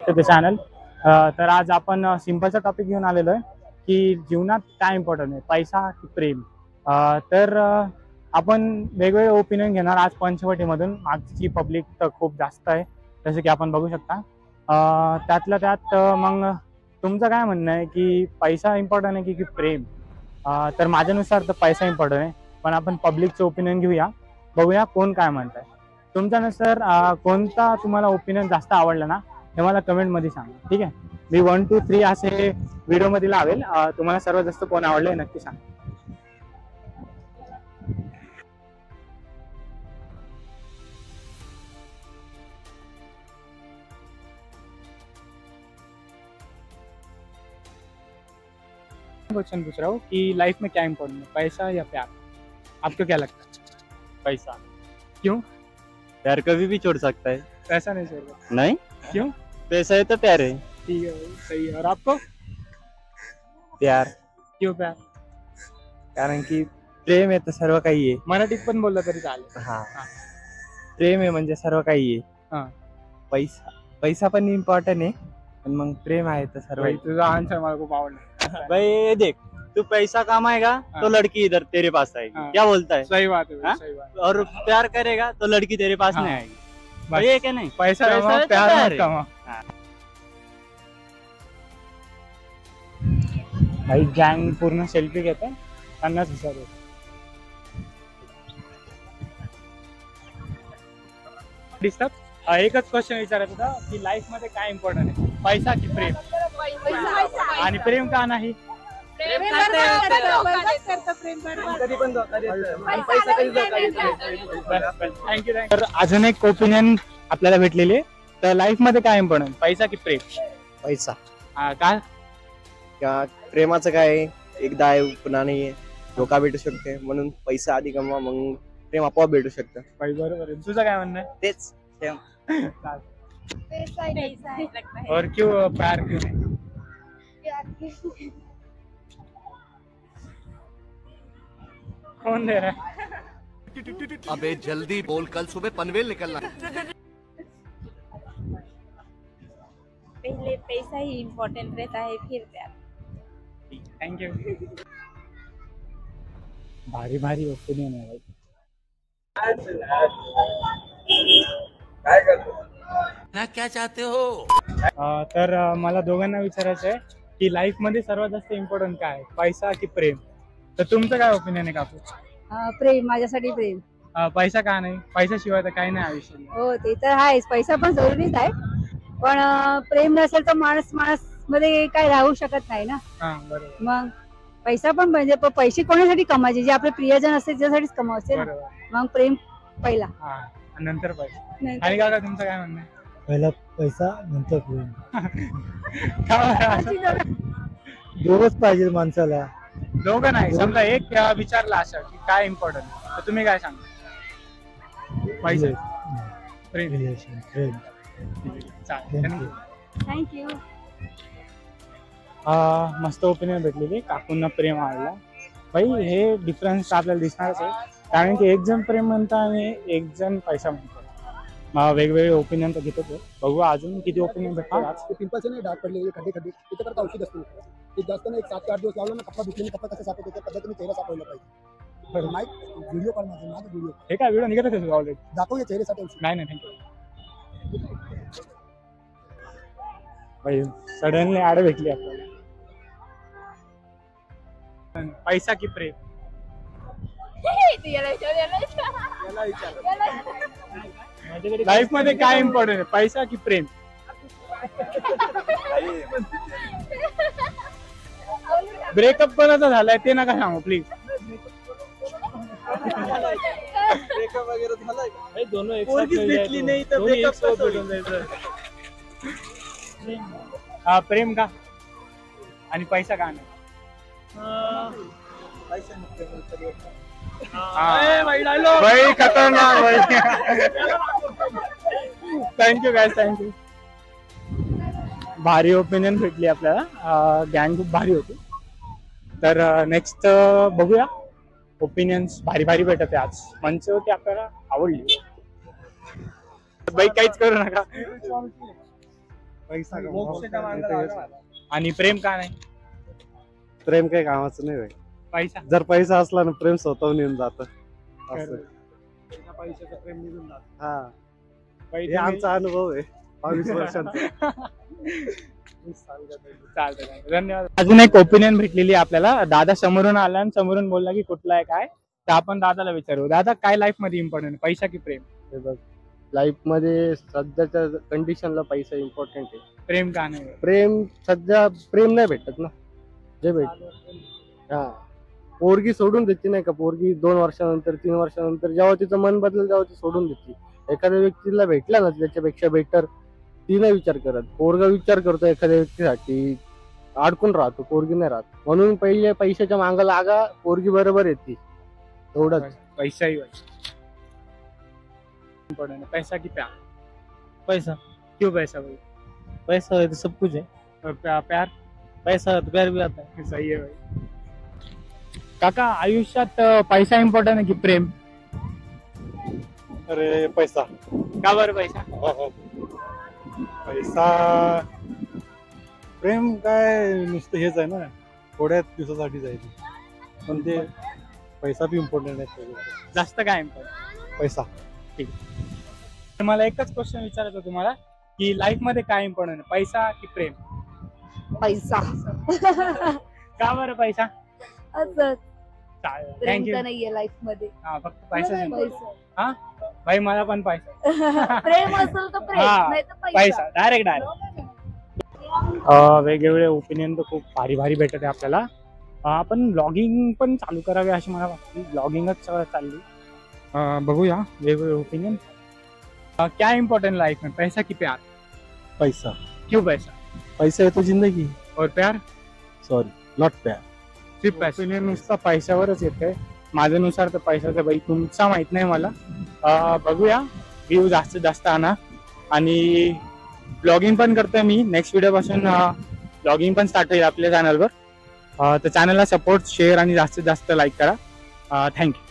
ते चॅनल. तर आज आपण सिंपलचा टॉपिक घेऊन आलेलो आहे की जीवनात काय इम्पॉर्टंट आहे, पैसा की प्रेम. तर आपण वेगवेगळे ओपिनियन घेणार आज पंचवटीमधून. मागची पब्लिक तर खूप जास्त आहे जसं की आपण बघू शकता. त्यातल्या त्यात मग तुमचं काय म्हणणं आहे की पैसा इम्पॉर्टंट आहे की प्रेम. तर माझ्यानुसार तर पैसा इम्पॉर्टंट आहे, पण आपण पब्लिकचं ओपिनियन घेऊया, बघूया कोण काय म्हणत आहे. तुमच्यानुसार कोणता तुम्हाला ओपिनियन जास्त आवडला ना हे मला कमेंटमध्ये सांगा, ठीक आहे. मी 1 2 3 असे व्हिडिओमध्ये लावेल. तुम्हाला सर्वात जास्त कोण आवडलं हे नक्की सांगा. क्वेश्चन पूछ रहा हूँ कि लाइफ में क्या इम्पोर्टेंट है, पैसा या प्यार? आपको क्या लगता है? पैसा। क्यों? प्यार कभी भी छोड़ सकता है। पैसा नहीं चाहिए? नहीं, क्यों? पैसा है तो प्यार है। ठीक है भाई, सही है. और आपको? प्यार, क्यों प्यार? कारण की प्रेम आहे तर सर्व काही आहे. मराठीत पण बोललं तरी चालेल. हा, हा. प्रेम आहे म्हणजे सर्व काही आहे. हा. पैसा पण इम्पॉर्टंट आहे, पण मग प्रेम आहे तर सर्व भाई आहे. तुझा आंसर मला खूप आवडला. भाई देख, तू पैसा कमाएगा हाँ। तो लड़की इधर तेरे पास आएगी। हाँ। क्या बोलता है? सही बात है भाई, हाँ? सही बात है. और प्यार करेगा तो लड़की तेरे पास हाँ। नहीं आएगी। बस. भाई ये क्या नहीं? पैसा पैसा कमा, है तो प्यार प्यार मत है. कमा. हाँ. भाई गँग पूर्ण सेल्फी घेते, 50,000 रुपये. डिस्टर्ब. एकच क्वेश्चन विचारायचा होता की लाईफ मध्ये काय इम्पॉर्टंट आहे, पैसा की प्रेम? आणि प्रेम का नाही? थँक्यू. तर अजून एक ओपिनियन आपल्याला भेटलेले. तर लाईफ मध्ये काय इम्पॉर्टंट, पैसा की प्रेम? पैसा. काय? का प्रेमाचं काय एकदा आहे पुन्हा नाहीये, धोका भेटू शकते, म्हणून पैसा आधी कमवा मग प्रेम आपोआप भेटू शकतं. भाई बरोबर आहे. तुझं काय म्हणणं आहे? तेच. और क्यों प्यार क्यों नहीं? कौन दे रहा है? अबे जल्दी बोल, कल सुबह पनवेल निकलना है। पहले पैसा ही इम्पोर्टेंट रहता है, फिर प्यार. थँक्यू. भारी भारी ओपिनियन आहे भाई. ना क्या चाहते हो? तर मला दोघांना विचारायचं आहे की लाईफ मध्ये सर्वात जास्त इम्पॉर्टंट काय आहे, पैसा की प्रेम? तर तुमचं काय ओपिनियन आहे काकू? प्रेम, माझ्यासाठी प्रेम. पैसा का नाही? पैशाशिवाय तर काही नाही आयुष्यात. हो, ते तर आहेच. पैसा पण जरुरीच आहे, पण प्रेम नसेल तर माणूस मध्ये काय राहू शकत नाही ना. हा बरोबर. मग पैसा पण म्हणजे पैसे कोणासाठी कमायचे, जे आपले प्रियजन असते त्यासाठीच कमावते ना. बरोबर. मग प्रेम पहिला. हा, आणि नंतर पैसा. नंतर- आणि काका तुमचं काय म्हणणं आहे? पहिला पैसा नंतर प्रेम. का बरं असं? दोघच पाहिजे माणसाला. दोघं नाही, समजा एक विचारला असं की काय इम्पॉर्टंट, तर तुम्ही काय सांगा? पैसा, प्रेम. रिलेशन, प्रेम. चालेल. Thank you. थँक्यू. मस्त ओपिनियन भेटलेली. काकूंना प्रेम आवडला. भाई हे डिफरन्स आपल्याला दिसणारच आहे, कारण की एक जण प्रेम म्हणता आणि एक जण पैसा म्हणतो. वेगवेगळे ओपिनियन तर घेतो. बघू अजून किती ओपिनियन भेटतात आज. पिंपल्स नाही, डाग पडलेले खड्डे त्याच्या करता औषध असतो. ते जास्त नाही, 7 ते 8 दिवस लावलं ना, कपडा धुतलेला कपडा कसं साफ होतो त्या पद्धतीने चेहरा साफ व्हायला पाहिजे. माईक व्हिडिओ करणार माझा व्हिडिओ हे काय व्हिडिओ निघत होते ऑलरेडी? दाखवूया चेहऱ्यासाठी औषध. नाही नाही, थँक्यू. भाई सडनली आड भेटली आपल्याला. पैसा की प्रेम? लाईफ मध्ये काय इम्पॉर्टंट आहे, पैसा की प्रेम? ब्रेकअप कोणाचा झालाय ते नका सांगू प्लीज. ब्रेकअप वगैरे झालाय का? दोनों एक पोरगीच भेटली नाही तर ब्रेकअप कसं होईल? प्रेम का आणि पैसा का नाही? भाई खतरनाक भाई. Thank you guys, thank you. भारी ओपिनियन भेटली आपल्याला. गँग खूप भारी होती. तर नेक्स्ट बघूया. ओपिनियन्स भारी भारी भेटत आहे आज. मंच होती आपल्याला आवडली. बाई काहीच करू नका. पैसा आणि प्रेम का नाही? प्रेम काही कामाचं नाही भाई. पैसा. जर पैसा असला ना प्रेम स्वतःहून येऊन जात. पैशाचं प्रेम निघून जातं. हा हे पैसा आमचा अनुभव आहे 22 वर्षांचा. चालतंय. धन्यवाद. अजून एक ओपिनियन भेटलेली आहे आपल्याला. दादा समोरून आला आणि समोरून बोलला की कुठला आहे काय, तर आपण दादाला विचारू. दादा, काय लाईफ मध्ये इम्पॉर्टंट आहे, पैसा की प्रेम? लाईफ मध्ये सध्याच्या कंडिशनला पैसा इम्पॉर्टंट आहे. प्रेम का नाही? प्रेम सध्या प्रेम नाही भेटत ना. जे हा पोरगी सोडून देते नाही का, पोरगी 2 वर्षानंतर 3 वर्षानंतर जेव्हा तिचं मन बदलेल तेव्हा ती सोडून देते. एखाद्या व्यक्तीला भेटला ना त्याच्यापेक्षा बेटर, ती नाही विचार करत. पोरगा विचार करतो एखाद्या व्यक्तीसाठी, अडकून राहतो, पोरगी नाही राहत. म्हणून पहिले पैशाच्या मागाला लागा, पोरगी बरोबर येते. एवढंच. पैसा ही इम्पोर्टेंट है। पैसा की प्यार? पैसा. क्यों पैसा भाई? पैसा है तो सब कुछ है. और प्यार? पैसा है तो प्यार भी आता है. सही है भाई. काका, आयुष्यात पैसा इम्पॉर्टंट आहे की प्रेम? अरे पैसा. का बरं पैसा? पैसा. प्रेम काय नुसतं हेच आहे ना, थोड्या दिवसासाठी जायचं, पण ते पैसा बी इम्पॉर्टंट आहे. जास्त काय इम्पॉर्टंट? पैसा. ठीक. तर मला एकच क्वेश्चन विचारायचं तुम्हाला की लाईफ मध्ये काय इम्पॉर्टंट आहे, पैसा की प्रेम? पैसा. का बरं पैसा? असंच. प्रेम थँक्यू. तर नाहीये लाईफ मध्ये. हा, फक्त पैसा. पैसा. भाई मला पण पैसा. प्रेम असेल तर प्रेम, हा, नाही तर पैसा. पैसा. डायरेक्ट. वेगवेगळे ओपिनियन तर खूप भारी भारी भेटत आहे आपल्याला. आपण ब्लॉगिंग पण चालू करावे अशी मला वाटते. ब्लॉगिंगच चालली. बघूया वेगवेगळे ओपिनियन. क्या इम्पोर्टेंट लाइफ में, पैसा की प्यार? पैसा. क्यों पैसा? पैसा है तो जिंदगी. और प्यार? सॉरी, नॉट प्यार. सिर्फ पैसा. ओपिनियन नुसता पैशावरच येतंय. माझ्यानुसार तर पैशाचं बाई तुमचा माहित नाही मला. बघूया, व्ह्यू जास्तीत जास्त आणा. आणि ब्लॉगिंग पण करतोय मी. नेक्स्ट व्हिडिओ पासून ब्लॉगिंग पण स्टार्ट होईल आपल्या चॅनलवर. तर चॅनलला सपोर्ट, शेअर आणि जास्तीत जास्त लाईक करा. थँक्यू.